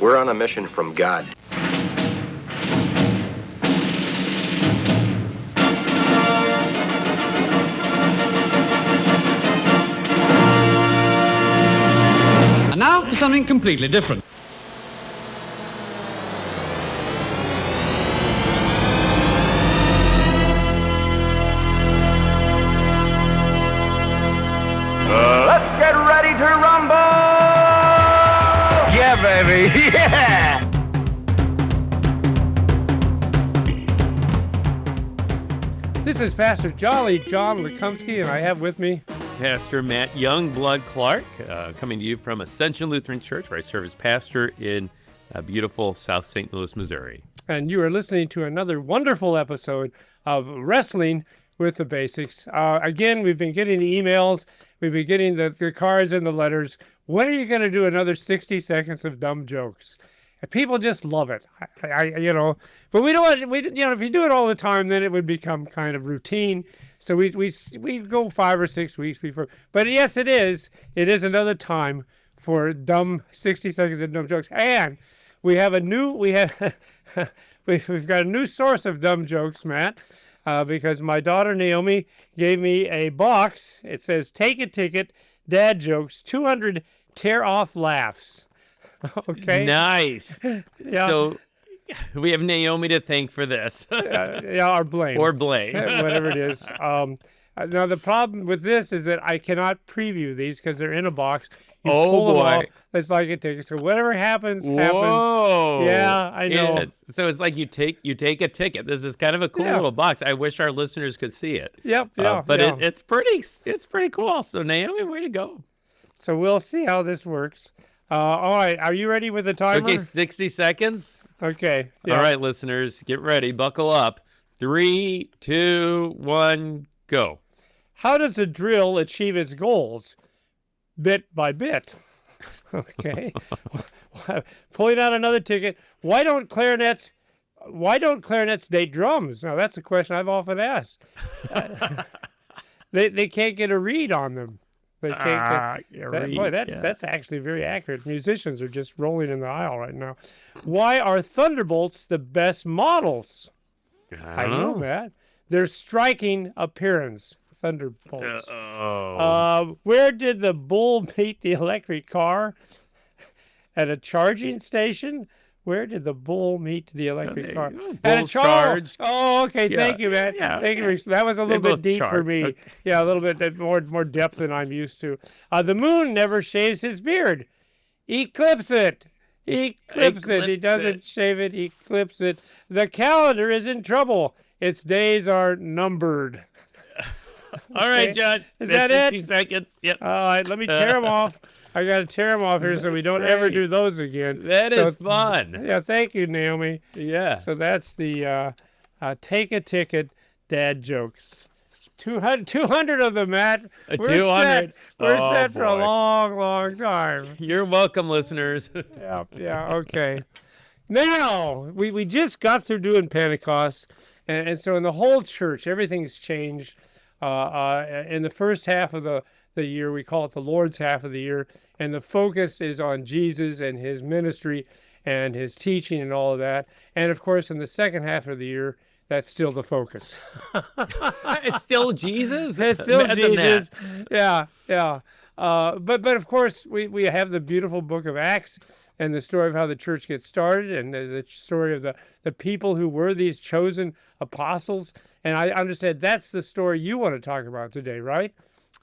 We're on a mission from God. And now for something completely different. Let's get ready to rumble! Yeah, baby, yeah! This is Pastor Jolly John Lukomski, and I have with me Pastor Matt Youngblood Clark, coming to you from Ascension Lutheran Church, where I serve as pastor in beautiful South St. Louis, Missouri. and you are listening to another wonderful episode of Wrestling with the Basics. Again, we've been getting the emails, we've been getting the cards and the letters. When are you going to do another 60 seconds of dumb jokes? And people just love it, But we don't want, if you do it all the time, then it would become kind of routine. So we go 5 or 6 weeks before. But yes, it is. It is another time for dumb 60 seconds of dumb jokes. And we have we've got a new source of dumb jokes, Matt, because my daughter Naomi gave me a box. It says, "Take a ticket, dad jokes, 200 tear-off laughs." Okay. Nice. Yeah. So we have Naomi to thank for this. Or blame. Or blame. Whatever it is. Now, the problem with this is that I cannot preview these because they're in a box. You pull them boy. off, it's like a ticket. So whatever happens, happens. Whoa. Yeah, I know. So it's like you take a ticket. This is kind of a cool little box. I wish our listeners could see it. Yep, But yeah. it's pretty cool. So Naomi, way to go. So we'll see how this works. All right, are you ready with the timer? Okay, 60 seconds. Okay. Yeah. All right, listeners, get ready. Buckle up. 3, 2, 1, go. How does a drill achieve its goals? Bit by bit. Okay. Pulling out another ticket. Why don't clarinets date drums? Now, that's a question I've often asked. They can't get a read on them. They can't get, that's actually very accurate. Musicians are just rolling in the aisle right now. Why are Thunderbolts the best models? I don't know. Matt. Their striking appearance. Thunderbolts. Oh. Where did the bull meet the electric car? At a charging station? Where did the bull meet the electric car? At a charge. Oh, okay. Yeah. Thank you, man. Yeah. Thank you. That was a little bit deep for me. Okay. Yeah, a little bit more depth than I'm used to. The moon never shaves his beard. Eclipse it. Eclipse it. He doesn't shave it. He clips it. The calendar is in trouble. Its days are numbered. All right, John. Is That's that 60 it? seconds. Yep. All right, let me tear them off. I got to tear them off here so we don't ever do those again. That is fun. Yeah, thank you, Naomi. Yeah. So that's the take a ticket dad jokes. 200 of them, Matt. We're 200. We're Oh, set for a boy. long, long time. You're welcome, listeners. Yeah, okay. Now, we just got through doing Pentecost, and so in the whole church, everything's changed. In the first half of the year, we call it the Lord's half of the year, and the focus is on Jesus and his ministry and his teaching and all of that. And of course, in the second half of the year, that's still the focus. It's still Jesus? It's still Imagine Jesus. that. Yeah. But of course, we have the beautiful book of Acts and the story of how the church gets started and the story of the people who were these chosen apostles. And I understand that's the story you want to talk about today, right?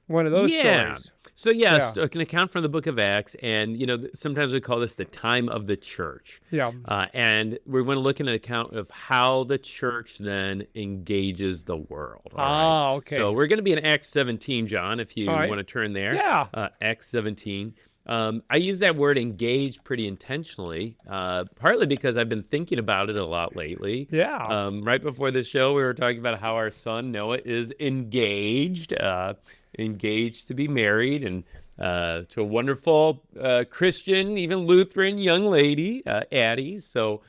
One of those stories. So, yes, an account from the book of Acts. And, sometimes we call this the time of the church. Yeah. And we're going to look at an account of how the church then engages the world. All right? Okay. So we're going to be in Acts 17, John, if you All right. want to turn there. Yeah. Acts 17. I use that word engage pretty intentionally, partly because I've been thinking about it a lot lately. Yeah. Right before the show, we were talking about how our son, Noah, is engaged to be married and to a wonderful Christian, even Lutheran young lady, Addie. So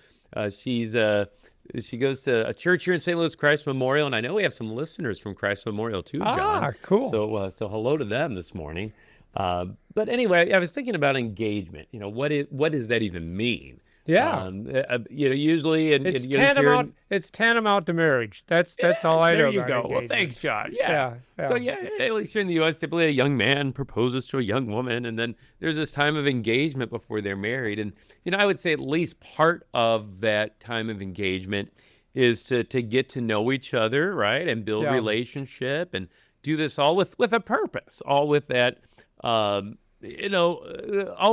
she goes to a church here in St. Louis, Christ Memorial, and I know we have some listeners from Christ Memorial too, John. Cool. So hello to them this morning. But anyway, I was thinking about engagement. What does that even mean? Yeah. Usually, It's tantamount. It's tantamount to marriage. That's all I know. There you about go. Well, engagement. thanks, John. Yeah. So at least here in the U.S., typically a young man proposes to a young woman, and then there's this time of engagement before they're married. And I would say at least part of that time of engagement is to get to know each other, right, and build relationship, and do this all with a purpose, all with that. All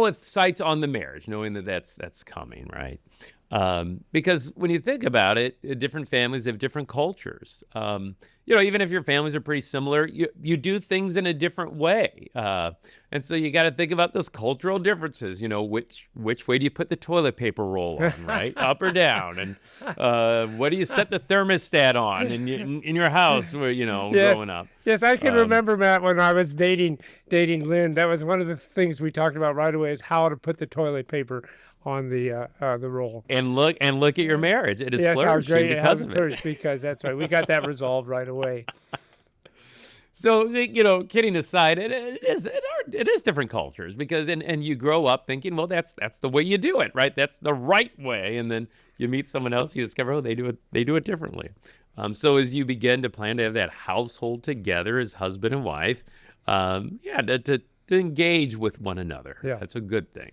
with sights on the marriage, knowing that that's coming, right? Because when you think about it, different families have different cultures. Even if your families are pretty similar, you do things in a different way. And so you got to think about those cultural differences. Which way do you put the toilet paper roll on, right? Up or down? And what do you set the thermostat on in your house where, growing up? Yes, I can remember, Matt, when I was dating Lynn, that was one of the things we talked about right away is how to put the toilet paper on the roll. And look at your marriage. It is flourishing because of it. Because that's right. We got that resolved right away. So, kidding aside, it is different cultures because and you grow up thinking, well, that's the way you do it, right? That's the right way. And then you meet someone else, you discover, they do it differently. So as you begin to plan to have that household together as husband and wife, to engage with one another. Yeah. That's a good thing.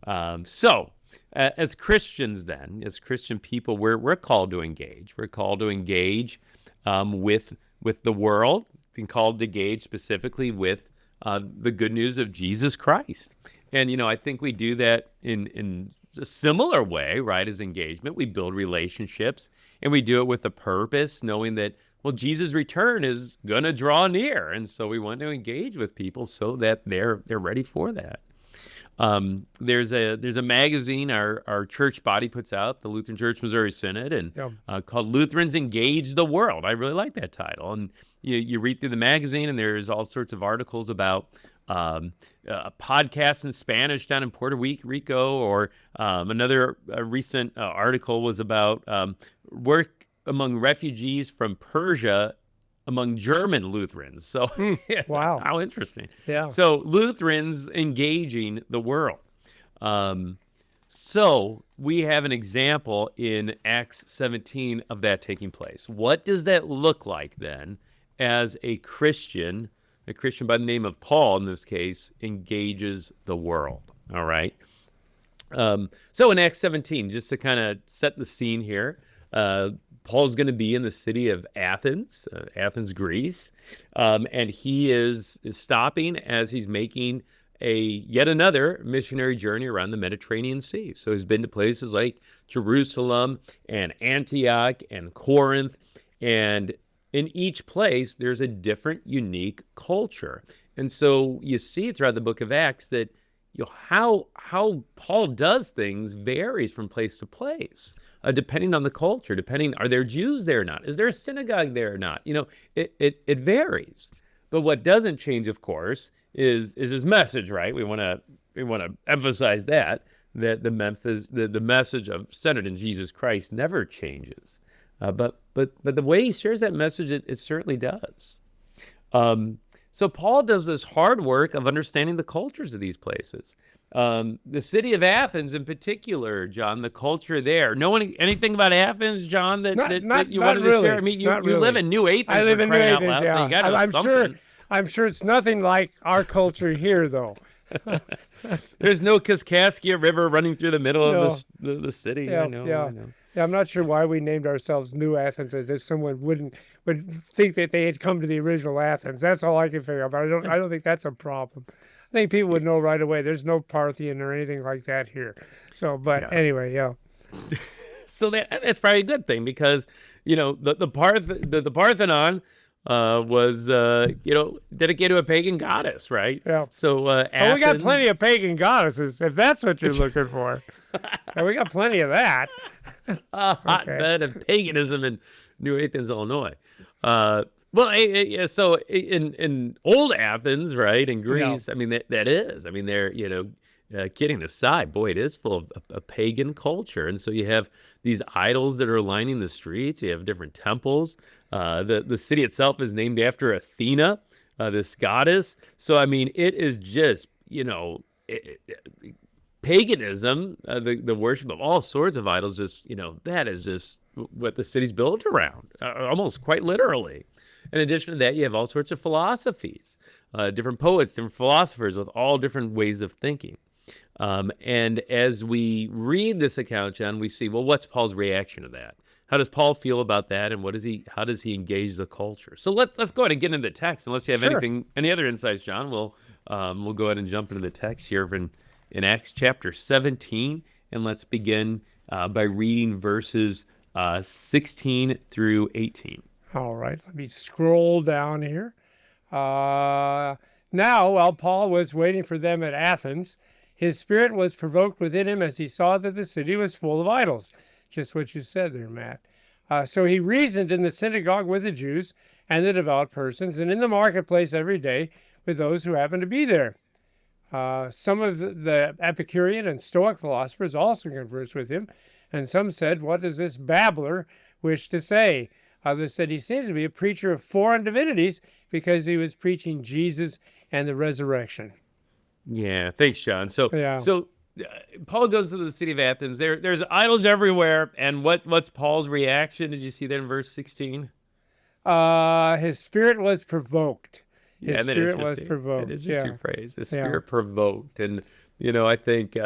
As Christians then, as Christian people, we're called to engage. We're called to engage with the world, and called to engage specifically with the good news of Jesus Christ. And, I think we do that in a similar way, right, as engagement. We build relationships, and we do it with a purpose, knowing that, well, Jesus' return is going to draw near. And so we want to engage with people so that they're ready for that. There's a magazine our church body puts out, the Lutheran Church Missouri Synod, and called Lutherans Engage the World. I really like that title. And you read through the magazine, and there's all sorts of articles about podcasts in Spanish down in Puerto Rico, or another recent article was about work among refugees from Persia among German Lutherans. So, wow, how interesting. Yeah. So Lutherans engaging the world. So we have an example in Acts 17 of that taking place. What does that look like then as a Christian by the name of Paul in this case, engages the world? All right. So in Acts 17, just to kind of set the scene here, Paul's going to be in the city of Athens, Greece, and he is stopping as he's making yet another missionary journey around the Mediterranean Sea. So he's been to places like Jerusalem and Antioch and Corinth, and in each place there's a different, unique culture. And so you see throughout the book of Acts that how Paul does things varies from place to place. Depending on the culture, are there Jews there or not? Is there a synagogue there or not? It varies. But what doesn't change, of course, is his message, right? We want to emphasize that the message of centered in Jesus Christ never changes. But the way he shares that message, it certainly does. So Paul does this hard work of understanding the cultures of these places. The city of Athens in particular, John, the culture there. Know anything about Athens, John, that you wanted to share? I mean, you live in New Athens. I live in New Athens, yeah. So you got to know something. I'm sure it's nothing like our culture here, though. There's no Kaskaskia River running through the middle of the city. Yeah, I know. Yeah, I'm not sure why we named ourselves New Athens, as if someone would think that they had come to the original Athens. That's all I can figure out. But I don't think that's a problem. I think people would know right away. There's no Parthian or anything like that here. So, anyway, yeah. So that's probably a good thing because the Parthenon was dedicated to a pagan goddess, right? Yeah. So Athens, we got plenty of pagan goddesses if that's what you're looking for. And we got plenty of that. A hotbed of paganism in New Athens, Illinois. So in old Athens, right, in Greece, I mean, that is. I mean, they're, kidding aside, boy, it is full of a pagan culture. And so you have these idols that are lining the streets. You have different temples. The city itself is named after Athena, this goddess. So, I mean, it is just, paganism, the worship of all sorts of idols, just, that is just what the city's built around, almost quite literally. In addition to that, you have all sorts of philosophies, different poets, different philosophers with all different ways of thinking. And as we read this account, John, we see, well, what's Paul's reaction to that? How does Paul feel about that, and how does he engage the culture? So let's go ahead and get into the text. Unless you have any other insights, John, we'll go ahead and jump into the text here in Acts chapter 17, and let's begin by reading verses 16 through 18. All right, let me scroll down here. Now, while Paul was waiting for them at Athens, his spirit was provoked within him as he saw that the city was full of idols. Just what you said there, Matt. So he reasoned in the synagogue with the Jews and the devout persons, and in the marketplace every day with those who happened to be there. Some of the Epicurean and Stoic philosophers also conversed with him, and some said, "What does this babbler wish to say?" Others said he seems to be a preacher of foreign divinities because he was preaching Jesus and the resurrection. Yeah, thanks, John. So Paul goes to the city of Athens. There's idols everywhere. And what's Paul's reaction? Did you see that in verse 16? His spirit was provoked. His spirit was provoked. It is just your phrase. His spirit provoked. And, I think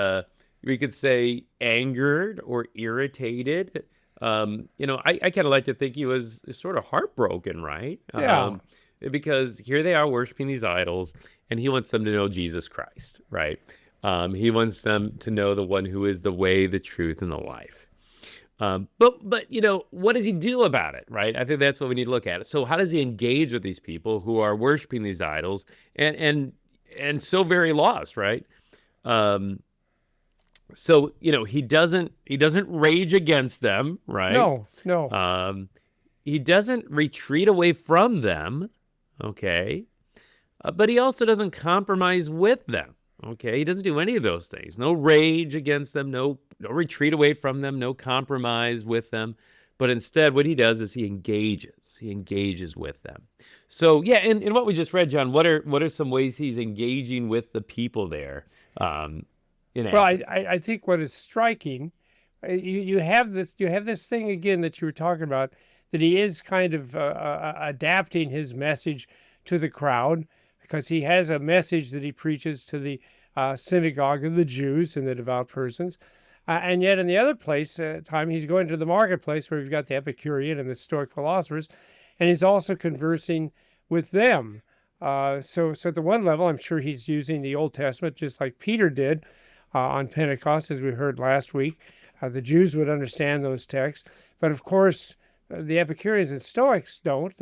we could say angered or irritated. I kind of like to think he was sort of heartbroken, right? Yeah. Because here they are worshiping these idols, and he wants them to know Jesus Christ, right? He wants them to know the one who is the way, the truth, and the life. But what does he do about it, right? I think that's what we need to look at. So how does he engage with these people who are worshiping these idols and so very lost, right? So he doesn't rage against them, right? No. He doesn't retreat away from them, okay? But he also doesn't compromise with them. Okay, he doesn't do any of those things. No rage against them, no retreat away from them, no compromise with them. But instead, what he does is he engages with them. So yeah, in what we just read, John, what are some ways he's engaging with the people there? Well, I think what is striking, you have this thing again that you were talking about, that he is kind of adapting his message to the crowd, because he has a message that he preaches to the synagogue of the Jews and the devout persons. And yet in the other time, he's going to the marketplace where we've got the Epicurean and the Stoic philosophers, and he's also conversing with them. So at the one level, I'm sure he's using the Old Testament just like Peter did on Pentecost, as we heard last week. The Jews would understand those texts. But of course, the Epicureans and Stoics don't.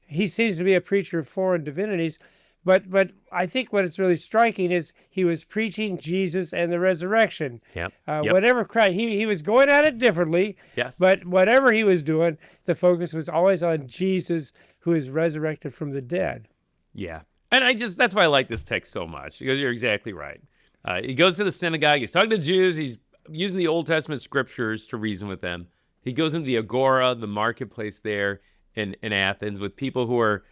He seems to be a preacher of foreign divinities, but I think what is really striking is he was preaching Jesus and the resurrection. Whatever Christ, he was going at it differently. Yes. But whatever he was doing, the focus was always on Jesus, who is resurrected from the dead. Yeah, and that's why I like this text so much, because you're exactly right. He goes to the synagogue. He's talking to Jews. He's using the Old Testament scriptures to reason with them. He goes into the agora, the marketplace there in Athens, with people who are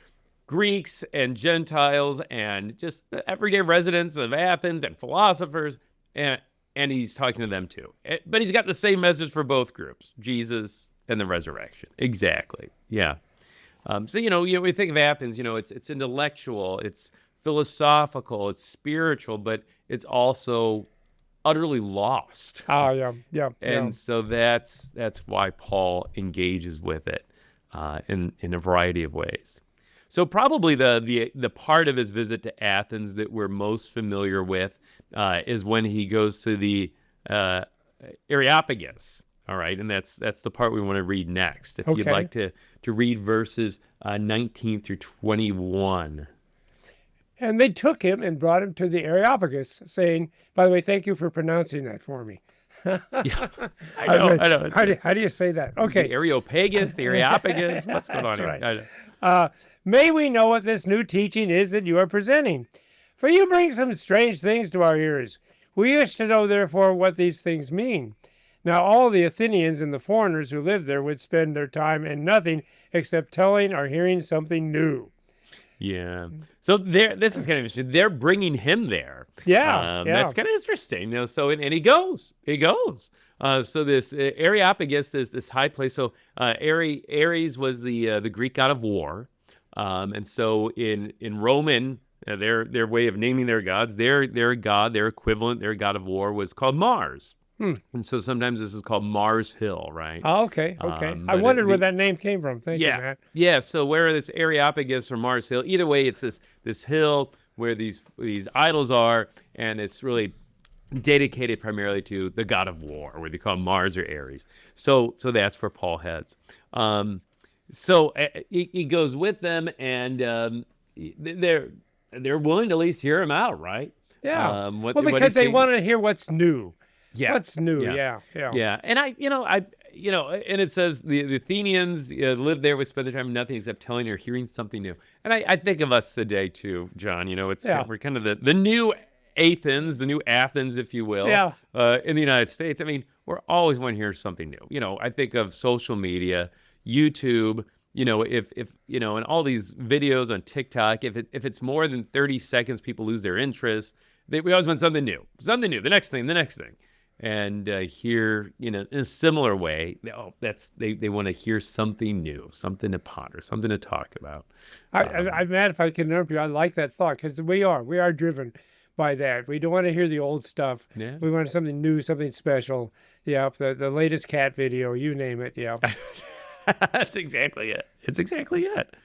Greeks and Gentiles and just the everyday residents of Athens and philosophers, and he's talking to them too. But he's got the same message for both groups, Jesus and the resurrection. Exactly. Yeah. So we think of Athens, it's intellectual, it's philosophical, it's spiritual, but it's also utterly lost. Yeah. So that's why Paul engages with it in a variety of ways. So probably the part of his visit to Athens that we're most familiar with is when he goes to the Areopagus. All right, and that's the part we want to read next. If you'd like to read verses 19 through 21. And they took him and brought him to the Areopagus, saying, by the way, thank you for pronouncing that for me. Yeah, I know. How do you say that? Okay. The Areopagus, the Areopagus. What's going on here? Right. May we know what this new teaching is that you are presenting? For you bring some strange things to our ears. We wish to know, therefore, what these things mean. Now all the Athenians and the foreigners who lived there would spend their time in nothing except telling or hearing something new. Yeah. So this is kind of interesting. They're bringing him there. Yeah. That's kind of interesting. So and he goes. So this Areopagus, this high place. So Ares was the Greek god of war, and so in Roman, their way of naming their gods, their god, their equivalent, their god of war was called Mars. And so sometimes this is called Mars Hill, right? Oh, okay. I wondered where that name came from. Thank you, Matt. Yeah. So where this Areopagus or Mars Hill, either way, it's this hill where these idols are, and it's really dedicated primarily to the god of war, where they call Mars or Ares. So that's where Paul heads. So he goes with them, and they're willing to at least hear him out, right? Yeah. Because they want to hear what's new. Yeah. What's new? Yeah. And and it says the Athenians lived there, would spend their time in nothing except telling or hearing something new. And I think of us today too, John. We're kind of the new Athens, the new Athens, if you will, in the United States. I mean, we're always wanting to hear something new. I think of social media, YouTube. If and all these videos on TikTok, if it's more than 30 seconds, people lose their interest. We always want something new, the next thing. And here, in a similar way, they want to hear something new, something to ponder, something to talk about. I'm mad if I can interrupt you. I like that thought because we are driven by that. We don't want to hear the old stuff. Yeah. We want something new, something special. Yeah, the latest cat video, you name it. Yeah. That's exactly it. It's exactly it.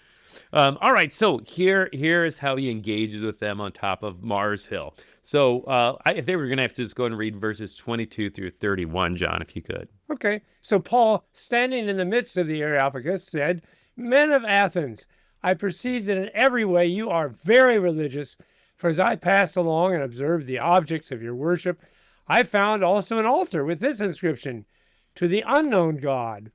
All right, so here is how he engages with them on top of Mars Hill. So I think we're going to have to just go and read verses 22 through 31, John, if you could. Okay, so Paul, standing in the midst of the Areopagus, said, "Men of Athens, I perceive that in every way you are very religious, for as I passed along and observed the objects of your worship, I found also an altar with this inscription, 'To the unknown God.'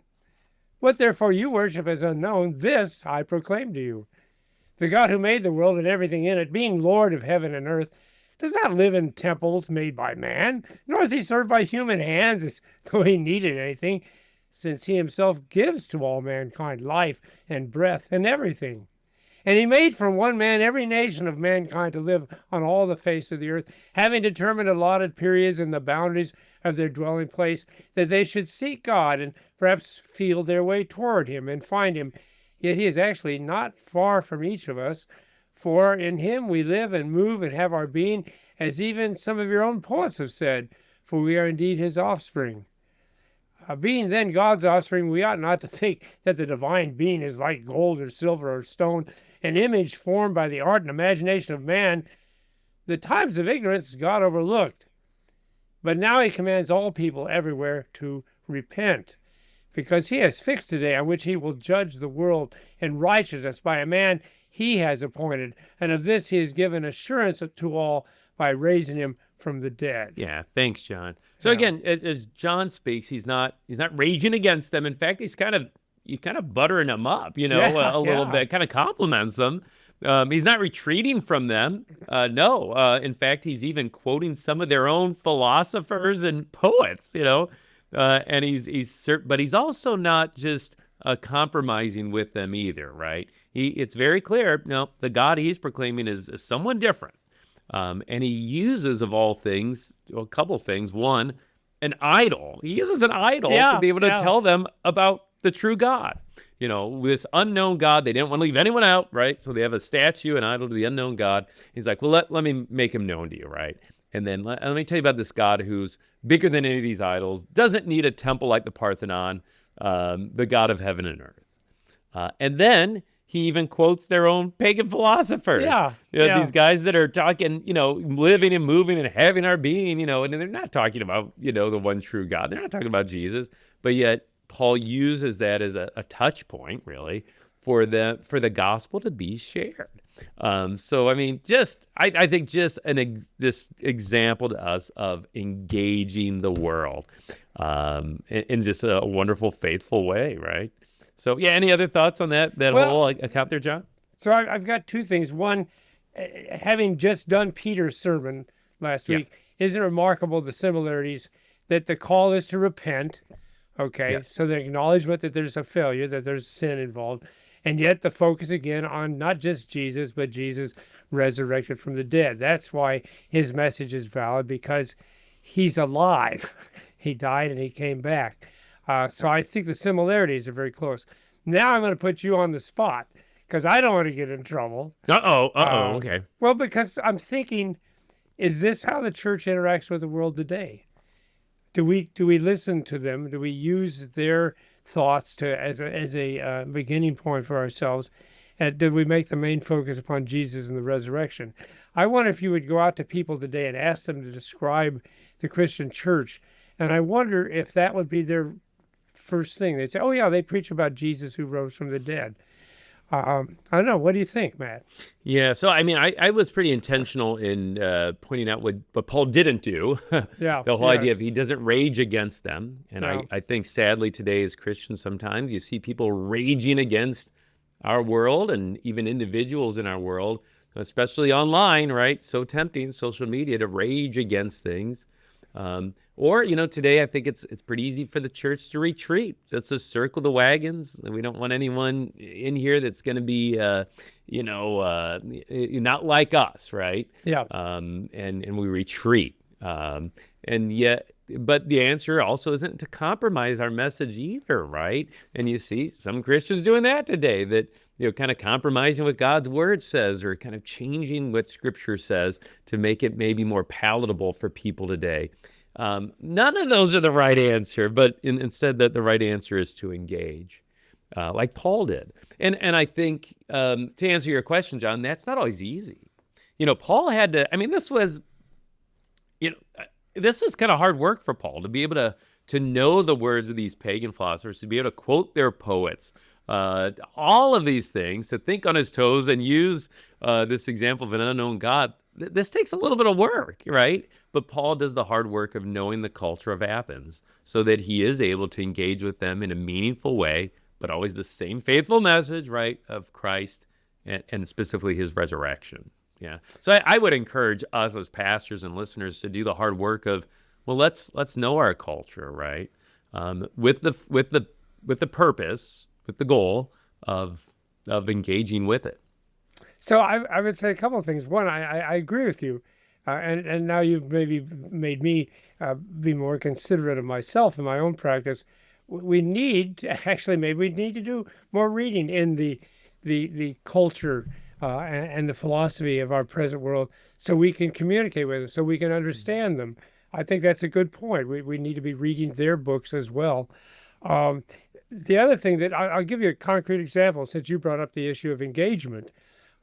What therefore you worship as unknown, this I proclaim to you. The God who made the world and everything in it, being Lord of heaven and earth, does not live in temples made by man, nor is he served by human hands as though he needed anything, since he himself gives to all mankind life and breath and everything. And he made from one man every nation of mankind to live on all the face of the earth, having determined allotted periods and the boundaries of their dwelling place, that they should seek God and perhaps feel their way toward him and find him. Yet he is actually not far from each of us, for in him we live and move and have our being, as even some of your own poets have said, for we are indeed his offspring. Being then God's offspring, we ought not to think that the divine being is like gold or silver or stone, an image formed by the art and imagination of man. The times of ignorance God overlooked. But now he commands all people everywhere to repent, because he has fixed a day on which he will judge the world in righteousness by a man he has appointed, and of this he has given assurance to all by raising him from the dead." Yeah, thanks, John. So again, as John speaks, he's not raging against them. In fact, he's kind of buttering them up, a little bit, kind of compliments them. He's not retreating from them. No, in fact, he's even quoting some of their own philosophers and poets, and but he's also not just compromising with them either, right? It's very clear, the God he's proclaiming is someone different. And he uses, of all things, a couple things. One, an idol. He uses an idol to be able to tell them about the true God. This unknown God, they didn't want to leave anyone out, right? So they have a statue, an idol to the unknown God. He's like, well, let me make him known to you, right? And then let me tell you about this God who's bigger than any of these idols, doesn't need a temple like the Parthenon, the God of heaven and earth. And then he even quotes their own pagan philosophers. These guys that are talking, living and moving and having our being, and they're not talking about, the one true God. They're not talking about Jesus, but yet Paul uses that as a touch point, really, for the gospel to be shared. So, I mean, I think this example to us of engaging the world in just a wonderful, faithful way, right? So, any other thoughts on that whole account there, John? So I've got two things. One, having just done Peter's sermon last week, isn't it remarkable the similarities that the call is to repent, okay? Yes. So the acknowledgement that there's a failure, that there's sin involved, And yet the focus again on not just Jesus, but Jesus resurrected from the dead. That's why his message is valid, because he's alive. He died and he came back. So I think the similarities are very close. Now I'm going to put you on the spot because I don't want to get in trouble. Okay. Well, because I'm thinking, is this how the church interacts with the world today? Do we listen to them? Do we use their thoughts as a beginning point for ourselves? And did we make the main focus upon Jesus and the resurrection? I wonder if you would go out to people today and ask them to describe the Christian church, and I wonder if that would be their first thing. They'd say, "Oh yeah, they preach about Jesus who rose from the dead." I don't know. What do you think, Matt? Yeah. So, I mean, I was pretty intentional in pointing out what Paul didn't do. Yeah. The whole idea of he doesn't rage against them. And Yeah. I think sadly today as Christians, sometimes you see people raging against our world and even individuals in our world, especially online, right? So tempting, social media, to rage against things. Or, today I think it's pretty easy for the church to retreat, just to circle the wagons. We don't want anyone in here that's going to be, not like us, right? Yeah. And we retreat. And yet, but the answer also isn't to compromise our message either, right? And you see some Christians doing that today, that kind of compromising what God's word says, or kind of changing what Scripture says to make it maybe more palatable for people today. None of those are the right answer, but instead that the right answer is to engage, like Paul did. And I think to answer your question, John, that's not always easy. Paul had to. I mean, this was kind of hard work for Paul to be able to know the words of these pagan philosophers, to be able to quote their poets, all of these things, to think on his toes and use this example of an unknown God. This takes a little bit of work, right? But Paul does the hard work of knowing the culture of Athens so that he is able to engage with them in a meaningful way, but always the same faithful message, right, of Christ and specifically his resurrection. Yeah. So I would encourage us as pastors and listeners to do the hard work of, well, let's know our culture, right? With the purpose, with the goal of engaging with it. So I would say a couple of things. One, I agree with you. And now you've maybe made me be more considerate of myself in my own practice. We need to do more reading in the culture and the philosophy of our present world, so we can communicate with them, so we can understand them. I think that's a good point. We need to be reading their books as well. The other thing that I'll give you a concrete example, since you brought up the issue of engagement.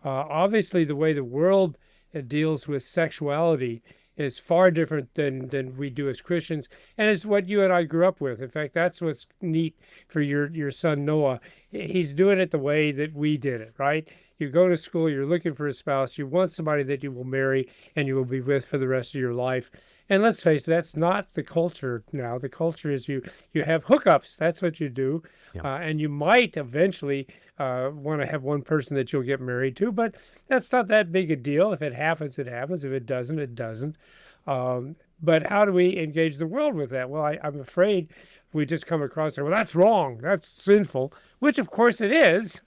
Obviously, the way the world deals with sexuality is far different than we do as Christians, and it's what you and I grew up with. In fact, that's what's neat for your son Noah. He's doing it the way that we did it, right? You go to school, you're looking for a spouse, you want somebody that you will marry and you will be with for the rest of your life. And let's face it, that's not the culture now. The culture is you have hookups. That's what you do. Yeah. And you might eventually want to have one person that you'll get married to, but that's not that big a deal. If it happens, it happens. If it doesn't, it doesn't. But how do we engage the world with that? Well, I'm afraid we just come across it. Well, that's wrong. That's sinful, which of course it is.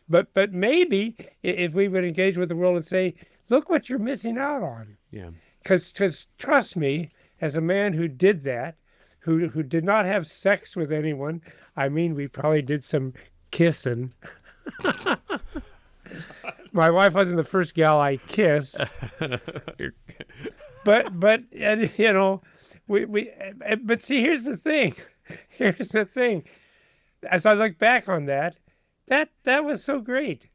But maybe if we would engage with the world and say, look what you're missing out on. Yeah. Because trust me, as a man who did that, who did not have sex with anyone, I mean, we probably did some kissing. My wife wasn't the first gal I kissed. But and, but see, here's the thing. Here's the thing. As I look back on that was so great,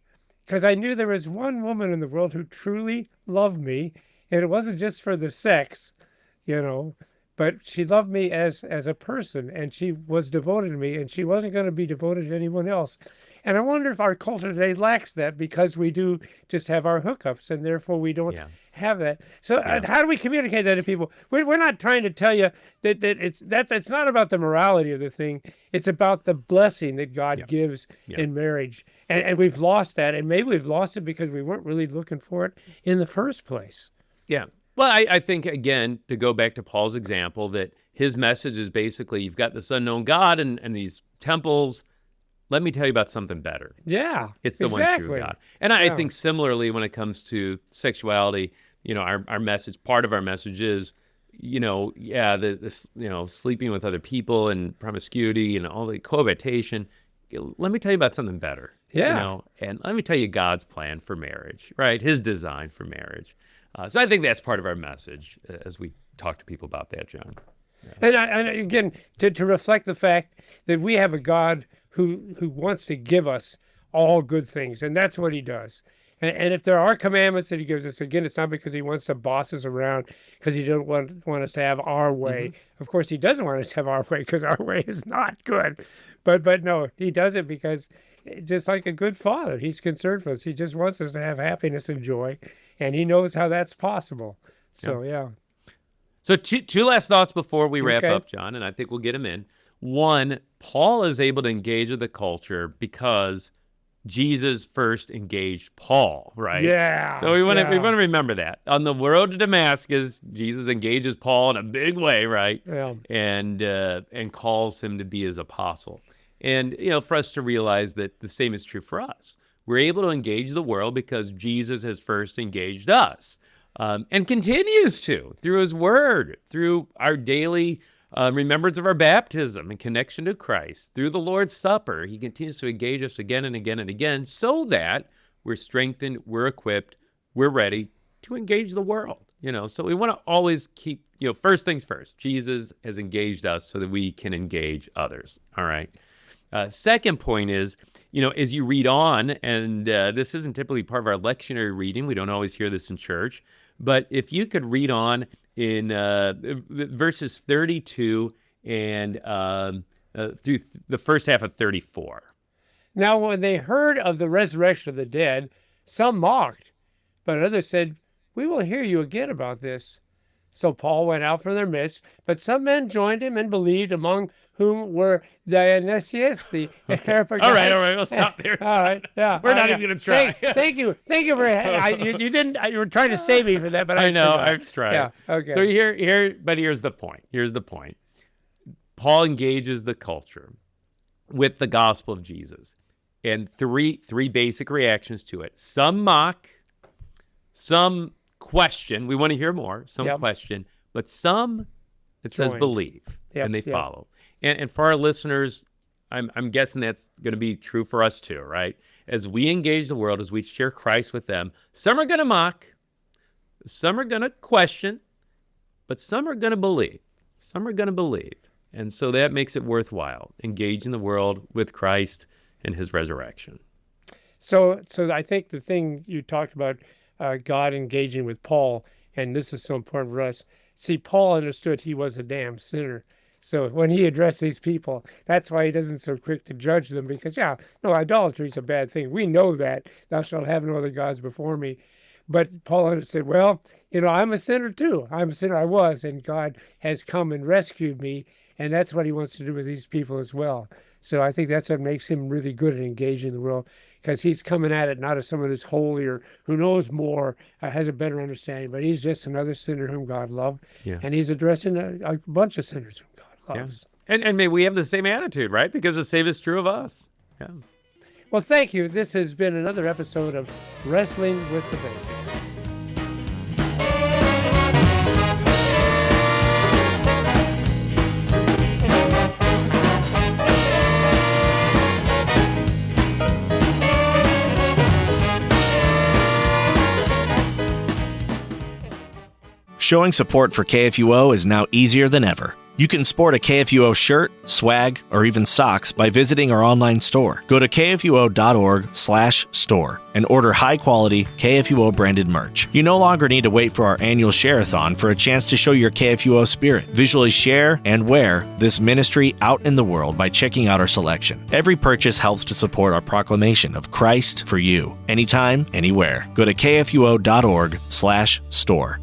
because I knew there was one woman in the world who truly loved me, and it wasn't just for the sex, but she loved me as a person, and she was devoted to me, and she wasn't going to be devoted to anyone else. And I wonder if our culture today lacks that, because we do just have our hookups, and therefore we don't have that. So how do we communicate that to people? We're not trying to tell you that it's not about the morality of the thing. It's about the blessing that God gives in marriage. And we've lost that, and maybe we've lost it because we weren't really looking for it in the first place. Yeah. Well, I think, again, to go back to Paul's example, that his message is basically, you've got this unknown God and these temples, let me tell you about something better. Yeah, It's the exactly. one true God. And I think similarly when it comes to sexuality, our message, part of our message is, sleeping with other people and promiscuity and all the cohabitation. Let me tell you about something better. Yeah. And let me tell you God's plan for marriage, right? His design for marriage. So I think that's part of our message as we talk to people about that, John. Yeah. And again, to reflect the fact that we have a God who wants to give us all good things, and that's what he does. And if there are commandments that he gives us, again, it's not because he wants to boss us around, because he don't want us to have our way. Mm-hmm. Of course, he doesn't want us to have our way, because our way is not good. But no, he does it because, just like a good father, he's concerned for us. He just wants us to have happiness and joy, and he knows how that's possible. So, yeah. So two last thoughts before we wrap up, John, and I think we'll get them in. One, Paul is able to engage with the culture because Jesus first engaged Paul, right? Yeah. So we want to remember that. On the road to Damascus, Jesus engages Paul in a big way, right? Yeah. And calls him to be his apostle. And for us to realize that the same is true for us. We're able to engage the world because Jesus has first engaged us, and continues to through his word, through our daily remembrance of our baptism and connection to Christ, through the Lord's Supper. He continues to engage us again and again and again so that we're strengthened, we're equipped, we're ready to engage the world. So we want to always keep, first things first. Jesus has engaged us so that we can engage others. All right. Second point is, as you read on, and this isn't typically part of our lectionary reading, we don't always hear this in church, but if you could read on in verses 32 and through the first half of 34. Now, when they heard of the resurrection of the dead, some mocked, but others said, "We will hear you again about this." So Paul went out from their midst, but some men joined him and believed, among whom were Dionysius, the Areopagite. All right, we'll stop there. All right, yeah. We're not even going to try. Thank you for you didn't. You were trying to save me for that, but I know I've tried. Yeah, okay. So here's the point. Here's the point. Paul engages the culture with the gospel of Jesus, and three basic reactions to it. Some mock, some question. We want to hear more. Some question, but some it says believe, and they follow. And for our listeners, I'm guessing that's going to be true for us too, right? As we engage the world, as we share Christ with them, some are going to mock, some are going to question, but some are going to believe. Some are going to believe. And so that makes it worthwhile, engaging the world with Christ and his resurrection. So I think the thing you talked about, God engaging with Paul, and this is so important for us. See, Paul understood he was a damn sinner. So when he addressed these people, that's why he doesn't so quick to judge them, because, idolatry is a bad thing. We know that. Thou shalt have no other gods before me. But Paul understood, I'm a sinner too. I'm a sinner. I was, and God has come and rescued me, and that's what he wants to do with these people as well. So I think that's what makes him really good at engaging the world, because he's coming at it not as someone who's holier, who knows more, has a better understanding, but he's just another sinner whom God loved, and he's addressing a bunch of sinners whom God loves. Yeah. And may we have the same attitude, right? Because the same is true of us. Yeah. Well, thank you. This has been another episode of Wrestling with the Basics. Showing support for KFUO is now easier than ever. You can sport a KFUO shirt, swag, or even socks by visiting our online store. Go to kfuo.org/store and order high-quality KFUO-branded merch. You no longer need to wait for our annual share-a-thon for a chance to show your KFUO spirit. Visually share and wear this ministry out in the world by checking out our selection. Every purchase helps to support our proclamation of Christ for you, anytime, anywhere. Go to kfuo.org/store.